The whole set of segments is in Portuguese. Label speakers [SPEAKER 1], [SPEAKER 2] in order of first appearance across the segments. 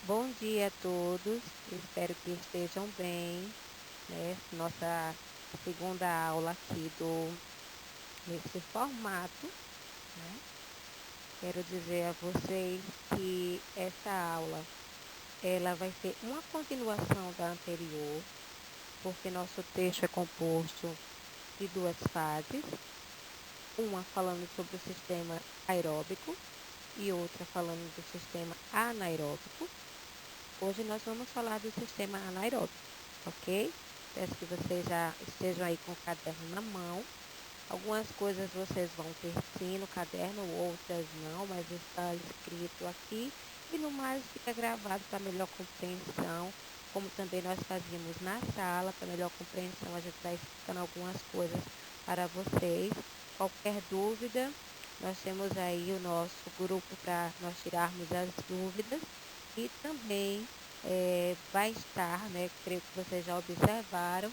[SPEAKER 1] Bom dia a todos, espero que estejam bem, né? Nossa segunda aula aqui nesse formato, né? Quero dizer a vocês que essa aula, ela vai ser uma continuação da anterior, porque nosso texto é composto de duas fases, uma falando sobre o sistema aeróbico e outra falando do sistema anaeróbico. Hoje nós vamos falar do sistema anaeróbico, ok? Peço que vocês já estejam aí com o caderno na mão. Algumas coisas vocês vão ter sim no caderno, outras não, mas está escrito aqui. E no mais fica gravado para melhor compreensão, como também nós fazíamos na sala, para melhor compreensão, a gente está explicando algumas coisas para vocês. Qualquer dúvida, nós temos aí o nosso grupo para nós tirarmos as dúvidas. E também vai estar, né, creio que vocês já observaram,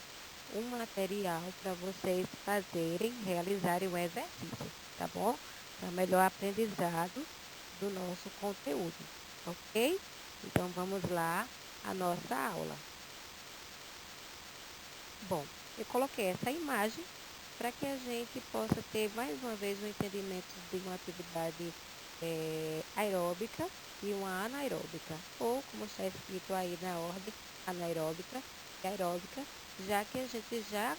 [SPEAKER 1] um material para vocês fazerem, realizarem o exercício, tá bom? Para melhor aprendizado do nosso conteúdo, ok? Então, vamos lá à nossa aula. Bom, eu coloquei essa imagem para que a gente possa ter mais uma vez um entendimento de uma atividade aeróbica e uma anaeróbica, ou como está escrito aí na ordem, anaeróbica e aeróbica, já que a gente já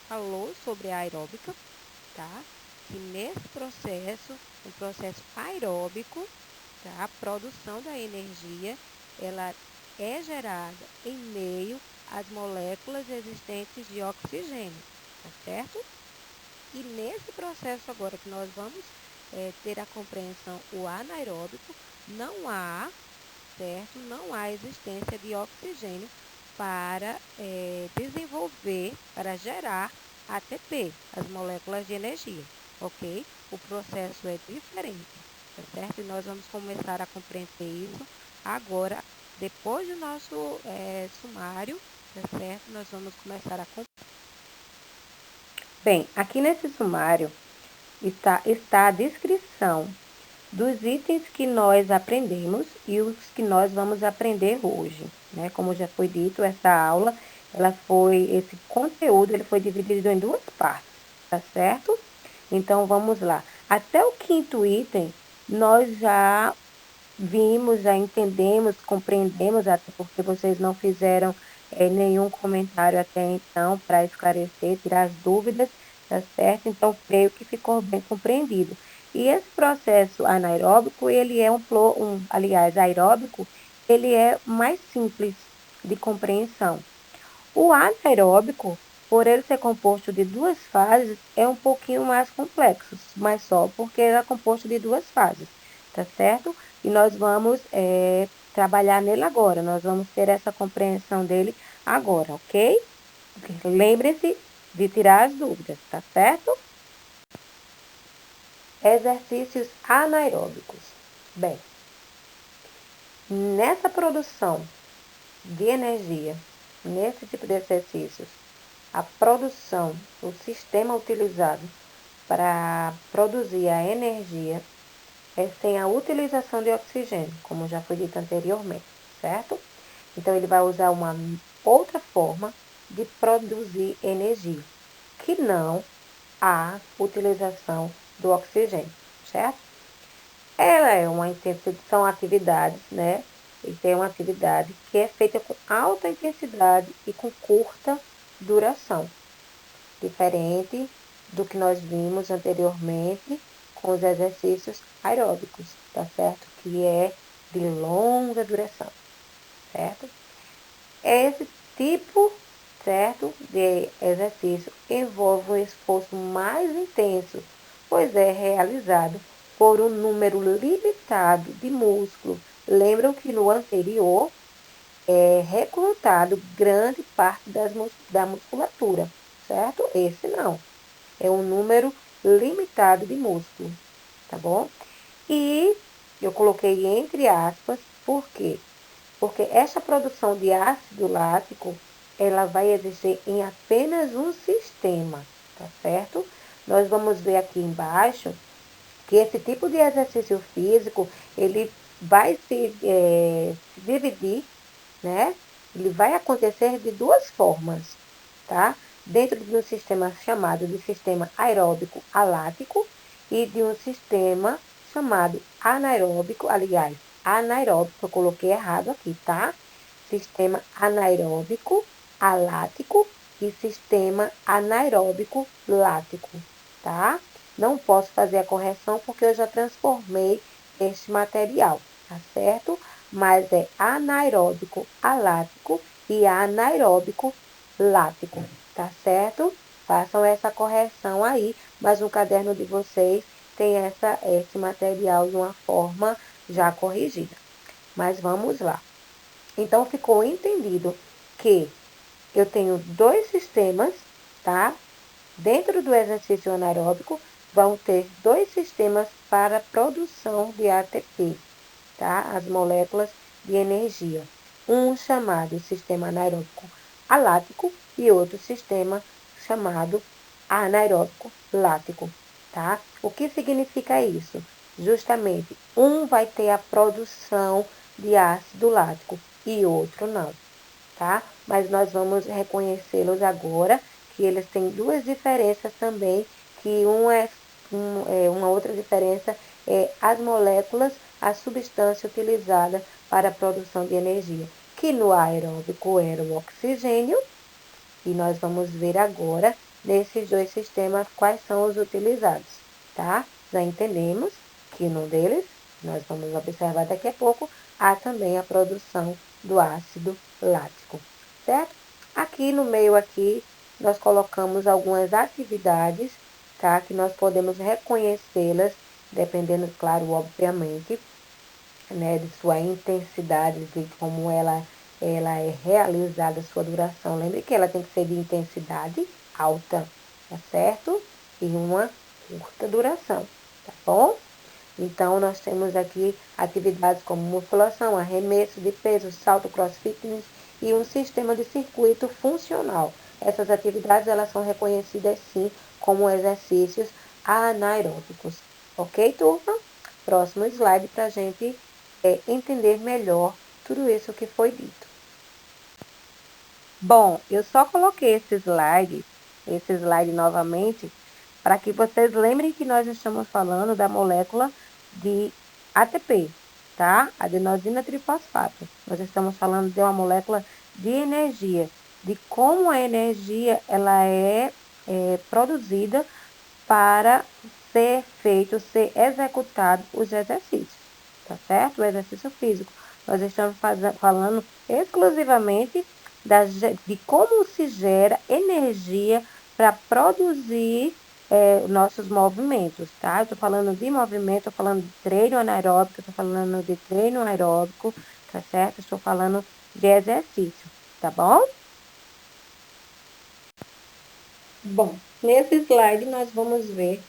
[SPEAKER 1] falou sobre a aeróbica, tá? Que nesse processo, o processo aeróbico, tá? A produção da energia, ela é gerada em meio às moléculas existentes de oxigênio, tá certo? E nesse processo agora que nós vamos ter a compreensão, o anaeróbico, não há, certo? Não há existência de oxigênio para desenvolver, para gerar ATP, as moléculas de energia, ok? O processo é diferente, tá certo? E nós vamos começar a compreender isso agora, depois do nosso sumário, tá certo? Nós vamos começar a compreender. Bem, aqui nesse sumário está a descrição dos itens que nós aprendemos e os que nós vamos aprender hoje, né? Como já foi dito, essa aula, esse conteúdo, ele foi dividido em duas partes, tá certo? Então, vamos lá. Até o quinto item, nós já vimos, já entendemos, compreendemos, até porque vocês não fizeram nenhum comentário até então para esclarecer, tirar as dúvidas, tá certo? Então, creio que ficou bem compreendido. E esse processo anaeróbico, ele é aliás, aeróbico, ele é mais simples de compreensão. O anaeróbico, por ele ser composto de duas fases, é um pouquinho mais complexo, mas só porque ele é composto de duas fases, tá certo? E nós vamos trabalhar nele agora, nós vamos ter essa compreensão dele agora, ok? Lembre-se de tirar as dúvidas, tá certo? Exercícios anaeróbicos. Bem, nessa produção de energia, nesse tipo de exercícios, a produção, o sistema utilizado para produzir a energia é sem a utilização de oxigênio, como já foi dito anteriormente, certo? Então, ele vai usar uma outra forma de produzir energia, que não a utilização do oxigênio, certo? Ela é são atividades, né? E tem uma atividade que é feita com alta intensidade e com curta duração, diferente do que nós vimos anteriormente com os exercícios aeróbicos, tá certo? Que é de longa duração, certo? Esse tipo, certo, de exercício envolve um esforço mais intenso, pois é realizado por um número limitado de músculos. Lembram que no anterior é recrutado grande parte da musculatura, certo? Esse não. É um número limitado de músculos, tá bom? E eu coloquei entre aspas, por quê? Porque essa produção de ácido lático, ela vai existir em apenas um sistema, tá certo? Nós vamos ver aqui embaixo que esse tipo de exercício físico, ele vai se dividir, né? Ele vai acontecer de duas formas, tá? Dentro de um sistema chamado de sistema aeróbico alático e de um sistema chamado anaeróbico, aliás, anaeróbico, eu coloquei errado aqui, tá? Sistema anaeróbico alático e sistema anaeróbico lático, tá? Não posso fazer a correção porque eu já transformei este material, tá certo? Mas é anaeróbico alático e anaeróbico lático, tá certo? Façam essa correção aí, mas no caderno de vocês tem esse material de uma forma já corrigida. Mas vamos lá. Então, ficou entendido que eu tenho dois sistemas, tá? Dentro do exercício anaeróbico, vão ter dois sistemas para produção de ATP, tá? As moléculas de energia. Um chamado sistema anaeróbico alático e outro sistema chamado anaeróbico lático, tá? O que significa isso? Justamente, um vai ter a produção de ácido lático e outro não, tá? Mas nós vamos reconhecê-los agora, que eles têm duas diferenças também, que uma outra diferença é as moléculas, a substância utilizada para a produção de energia, que no aeróbico era o oxigênio, e nós vamos ver agora, nesses dois sistemas, quais são os utilizados, tá? Já entendemos que no deles, nós vamos observar daqui a pouco, há também a produção do ácido lático, certo? Aqui no meio aqui, nós colocamos algumas atividades, tá? Que nós podemos reconhecê-las, dependendo, claro, obviamente, né, de sua intensidade, de como ela é realizada, sua duração. Lembre que ela tem que ser de intensidade alta, tá certo? E uma curta duração, tá bom? Então, nós temos aqui atividades como musculação, arremesso de peso, salto crossfit e um sistema de circuito funcional. Essas atividades elas são reconhecidas, sim, como exercícios anaeróbicos. Ok, turma? Próximo slide para a gente entender melhor tudo isso que foi dito. Bom, eu só coloquei esse slide novamente, para que vocês lembrem que nós estamos falando da molécula de ATP, tá? Adenosina trifosfato. Nós estamos falando de uma molécula de energia, de como a energia ela é produzida para ser executado os exercícios, tá certo? O exercício físico. Nós estamos falando exclusivamente de como se gera energia para produzir nossos movimentos, tá? Eu estou falando de movimento, estou falando de treino anaeróbico, estou falando de treino aeróbico, tá certo? Estou falando de exercício, tá bom? Bom, nesse slide nós vamos ver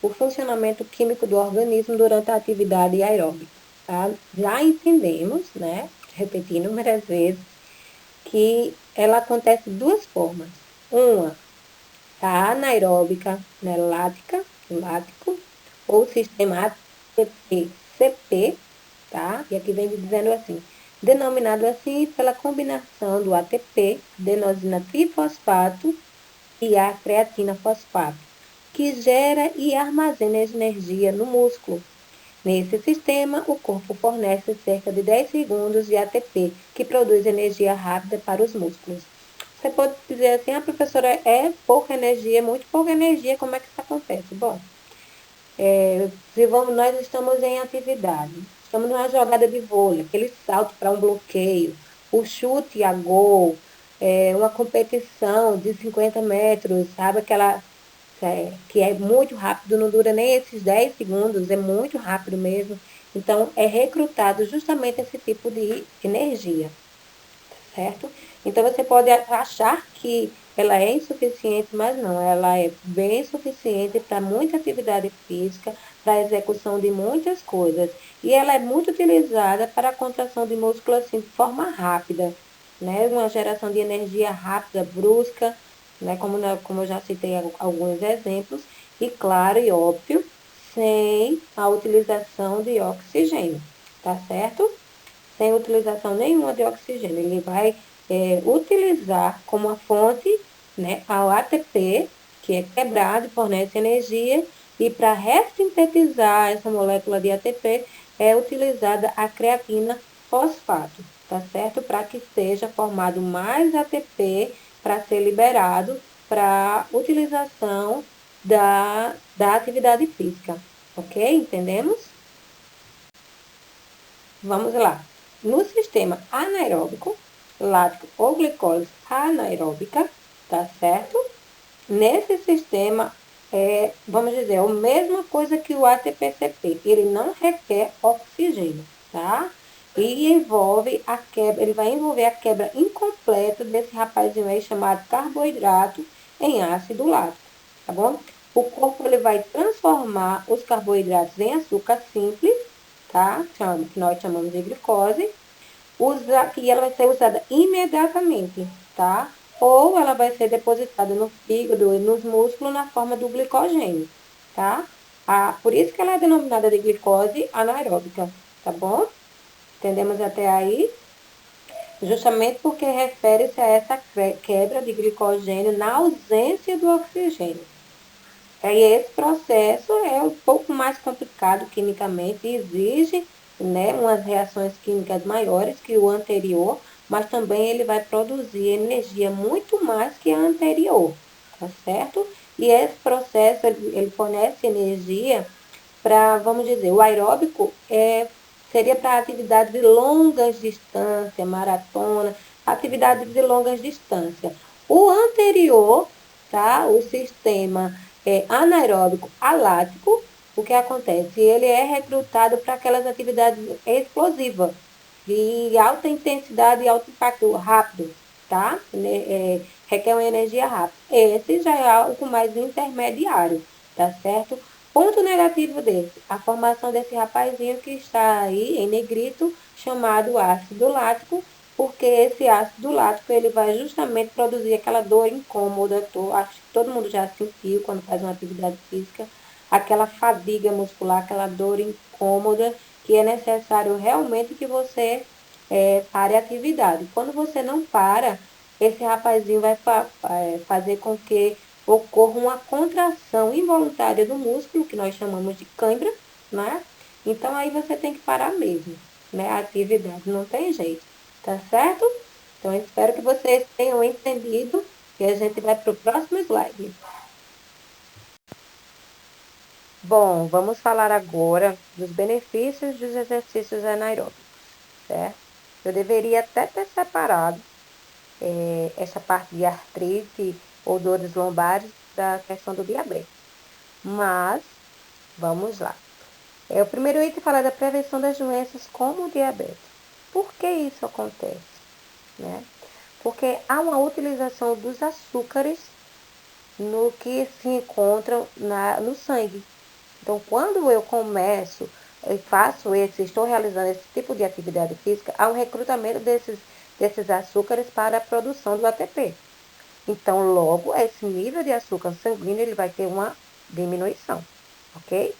[SPEAKER 1] o funcionamento químico do organismo durante a atividade aeróbica, tá? Já entendemos, né, repeti inúmeras vezes, que ela acontece de duas formas. Uma, a anaeróbica, né, lático, ou sistema ATP-CP, tá? E aqui vem dizendo assim, denominado assim pela combinação do ATP, adenosina trifosfato e a creatina fosfato, que gera e armazena energia no músculo. Nesse sistema, o corpo fornece cerca de 10 segundos de ATP, que produz energia rápida para os músculos. Você pode dizer assim, a professora, é pouca energia, muito pouca energia, como é que isso acontece? Bom, nós estamos em atividade, estamos numa jogada de vôlei, aquele salto para um bloqueio, o chute a gol, uma competição de 50 metros, sabe aquela que é muito rápido, não dura nem esses 10 segundos, é muito rápido mesmo. Então, é recrutado justamente esse tipo de energia, certo? Então, você pode achar que ela é insuficiente, mas não, ela é bem suficiente para muita atividade física, para a execução de muitas coisas. E ela é muito utilizada para a contração de músculo assim, de forma rápida, né? Uma geração de energia rápida, brusca, né? Como eu já citei alguns exemplos, e claro e óbvio, sem a utilização de oxigênio, tá certo? Sem utilização nenhuma de oxigênio. Ele vai utilizar como a fonte, né, ao ATP, que é quebrado e fornece energia, e para ressintetizar essa molécula de ATP é utilizada a creatina fosfato, tá certo? Para que seja formado mais ATP para ser liberado para utilização da atividade física, ok? Entendemos? Vamos lá. No sistema anaeróbico, lático ou glicólise anaeróbica, tá certo? Nesse sistema, vamos dizer, é a mesma coisa que o ATP-CP. Ele não requer oxigênio, tá? E envolve a quebra, ele vai envolver a quebra incompleta desse rapazinho aí chamado carboidrato em ácido lático, tá bom? O corpo ele vai transformar os carboidratos em açúcar simples, tá? Que nós chamamos de glicose, que ela vai ser usada imediatamente, tá? Ou ela vai ser depositada no fígado e nos músculos na forma do glicogênio, tá? Por isso que ela é denominada de glicose anaeróbica, tá bom? Entendemos até aí? Justamente porque refere-se a essa quebra de glicogênio na ausência do oxigênio. Aí esse processo é um pouco mais complicado quimicamente, exige, né, umas reações químicas maiores que o anterior, mas também ele vai produzir energia muito mais que a anterior, tá certo? E esse processo, ele fornece energia para, vamos dizer, o aeróbico seria para atividades de longas distâncias, maratona, atividades de longas distâncias. O anterior, tá? O sistema anaeróbico alático, o que acontece? Ele é recrutado para aquelas atividades explosivas, de alta intensidade e alto impacto rápido, tá? Requer uma energia rápida. Esse já é algo mais intermediário, tá certo? Ponto negativo desse, a formação desse rapazinho que está aí em negrito, chamado ácido lático, porque esse ácido lático ele vai justamente produzir aquela dor incômoda, acho que todo mundo já sentiu quando faz uma atividade física, aquela fadiga muscular, aquela dor incômoda, que é necessário realmente que você pare a atividade. Quando você não para, esse rapazinho vai fazer com que ocorra uma contração involuntária do músculo, que nós chamamos de cãibra, né? Então aí você tem que parar mesmo, né? A atividade não tem jeito, tá certo? Então eu espero que vocês tenham entendido e a gente vai para o próximo slide. Bom, vamos falar agora dos benefícios dos exercícios anaeróbicos, certo? Eu deveria até ter separado essa parte de artrite ou dores lombares da questão do diabetes. Mas, vamos lá. O primeiro item fala da prevenção das doenças como o diabetes. Por que isso acontece? Né? Porque há uma utilização dos açúcares no que se encontram no sangue. Então, quando eu começo e estou realizando esse tipo de atividade física, há um recrutamento desses açúcares para a produção do ATP. Então, logo, esse nível de açúcar sanguíneo ele vai ter uma diminuição, ok?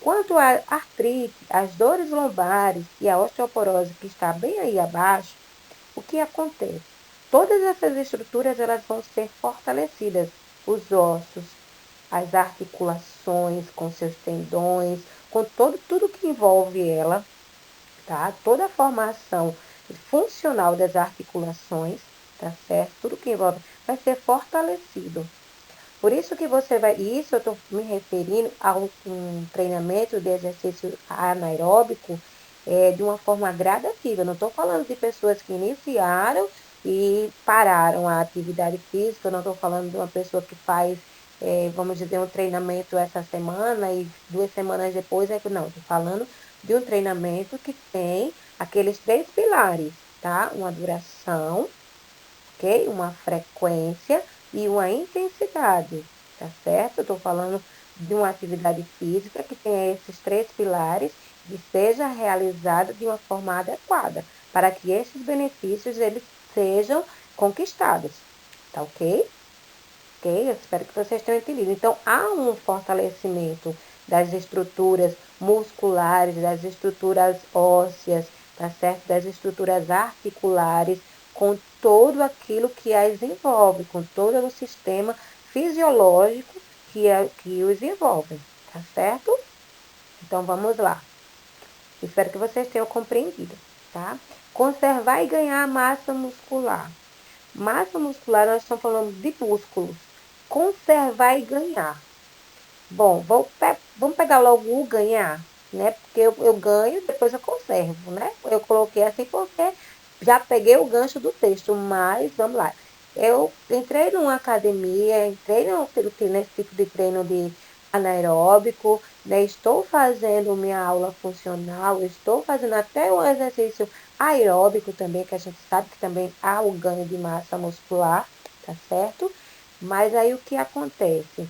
[SPEAKER 1] Quanto à artrite, as dores lombares e a osteoporose que está bem aí abaixo, o que acontece? Todas essas estruturas elas vão ser fortalecidas, os ossos, as articulações com seus tendões, com tudo que envolve ela, tá? Toda a formação funcional das articulações, tá certo? Tudo que envolve vai ser fortalecido. Por isso que isso eu estou me referindo a um treinamento de exercício anaeróbico de uma forma gradativa. Eu não estou falando de pessoas que iniciaram e pararam a atividade física, eu não estou falando de uma pessoa que faz, vamos dizer, um treinamento essa semana e 2 semanas depois, não, estou falando de um treinamento que tem aqueles 3 pilares, tá? Uma duração, ok? Uma frequência e uma intensidade, tá certo? Eu estou falando de uma atividade física que tenha esses 3 pilares e seja realizada de uma forma adequada, para que esses benefícios eles sejam conquistados, tá ok? Ok? Eu espero que vocês tenham entendido. Então, há um fortalecimento das estruturas musculares, das estruturas ósseas, tá certo? Das estruturas articulares, com todo aquilo que as envolve, com todo o sistema fisiológico que os envolve, tá certo? Então, vamos lá. Espero que vocês tenham compreendido, tá? Conservar e ganhar massa muscular. Massa muscular, nós estamos falando de músculos. Conservar e ganhar. Bom, vamos pegar logo o ganhar, né? Porque eu ganho, depois eu conservo, né? Eu coloquei assim porque já peguei o gancho do texto, mas vamos lá. Eu entrei numa academia, nesse tipo de treino de anaeróbico, né? Estou fazendo minha aula funcional, estou fazendo até um exercício aeróbico também, que a gente sabe que também há o ganho de massa muscular, tá certo? Mas aí o que acontece?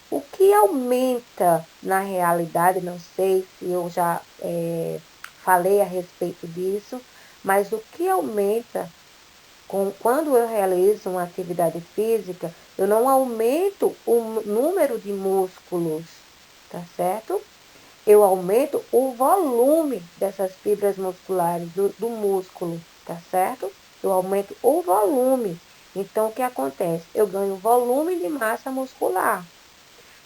[SPEAKER 1] O que aumenta na realidade, não sei se eu já falei a respeito disso, mas o que aumenta quando eu realizo uma atividade física, eu não aumento o número de músculos, tá certo? Eu aumento o volume dessas fibras musculares, do músculo, tá certo? Eu aumento o volume. Então, o que acontece? Eu ganho volume de massa muscular.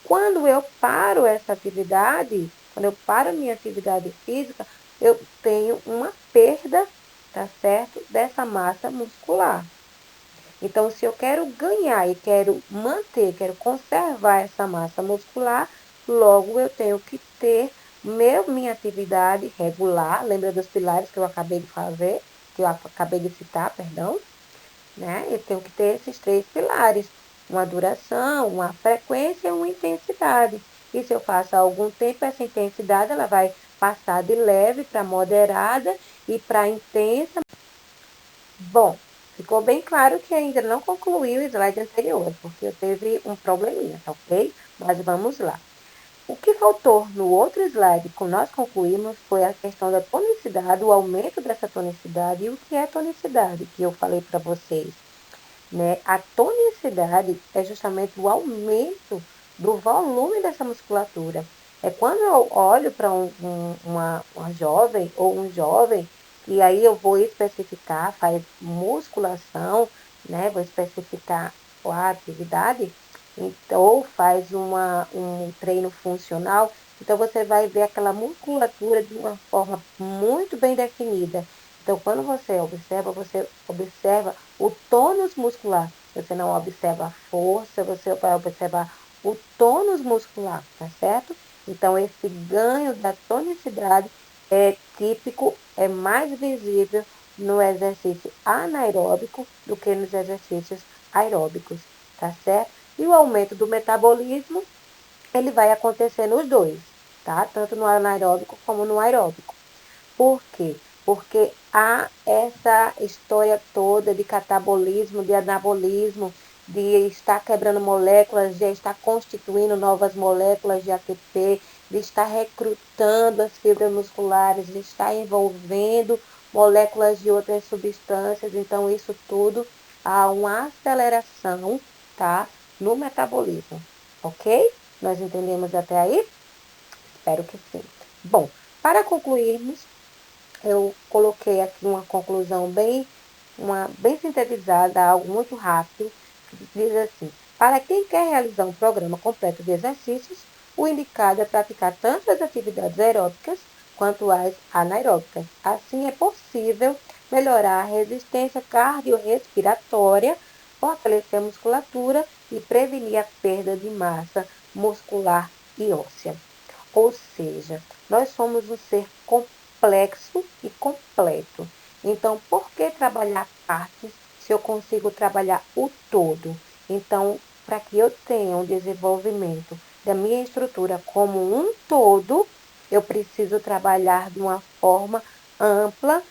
[SPEAKER 1] Quando eu paro essa atividade, quando eu paro minha atividade física, eu tenho uma perda, tá certo? Dessa massa muscular. Então, se eu quero ganhar e quero manter, quero conservar essa massa muscular, logo eu tenho que ter minha atividade regular. Lembra dos pilares que eu acabei de fazer, que eu acabei de citar, perdão? Né? Eu tenho que ter esses 3 pilares, uma duração, uma frequência e uma intensidade. E se eu faço há algum tempo, essa intensidade ela vai passar de leve para moderada e para intensa. Bom, ficou bem claro que ainda não concluí o slide anterior, porque eu teve um probleminha, tá ok? Mas vamos lá. O que faltou no outro slide que nós concluímos foi a questão da tonicidade, o aumento dessa tonicidade e o que é tonicidade, que eu falei para vocês. Né? A tonicidade é justamente o aumento do volume dessa musculatura. É quando eu olho para uma jovem ou um jovem, e aí eu vou especificar, faz musculação, né? Vou especificar a atividade, então, ou faz um treino funcional, então você vai ver aquela musculatura de uma forma muito bem definida. Então, quando você observa o tônus muscular. Você não observa a força, você vai observar o tônus muscular, tá certo? Então, esse ganho da tonicidade é típico, é mais visível no exercício anaeróbico do que nos exercícios aeróbicos, tá certo? E o aumento do metabolismo, ele vai acontecer nos dois, tá? Tanto no anaeróbico como no aeróbico. Por quê? Porque há essa história toda de catabolismo, de anabolismo, de estar quebrando moléculas, de estar constituindo novas moléculas de ATP, de estar recrutando as fibras musculares, de estar envolvendo moléculas de outras substâncias. Então, isso tudo há uma aceleração, tá, no metabolismo, ok? Nós entendemos até aí? Espero que sim. Bom, para concluirmos, eu coloquei aqui uma conclusão bem sintetizada, algo muito rápido, que diz assim: para quem quer realizar um programa completo de exercícios, o indicado é praticar tanto as atividades aeróbicas quanto as anaeróbicas. Assim é possível melhorar a resistência cardiorrespiratória, fortalecer a musculatura e prevenir a perda de massa muscular e óssea. Ou seja, nós somos um ser complexo e completo. Então, por que trabalhar partes se eu consigo trabalhar o todo? Então, para que eu tenha um desenvolvimento da minha estrutura como um todo, eu preciso trabalhar de uma forma ampla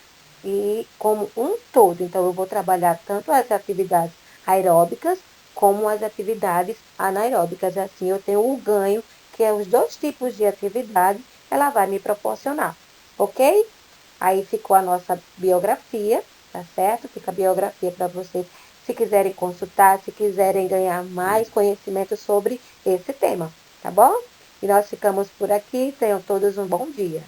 [SPEAKER 1] e como um todo. Então, eu vou trabalhar tanto as atividades aeróbicas como as atividades anaeróbicas. Assim, eu tenho o ganho, que é os 2 tipos de atividade, ela vai me proporcionar, ok? Aí ficou a nossa biografia, tá certo? Fica a biografia para vocês, se quiserem consultar, se quiserem ganhar mais conhecimento sobre esse tema, tá bom? E nós ficamos por aqui. Tenham todos um bom dia.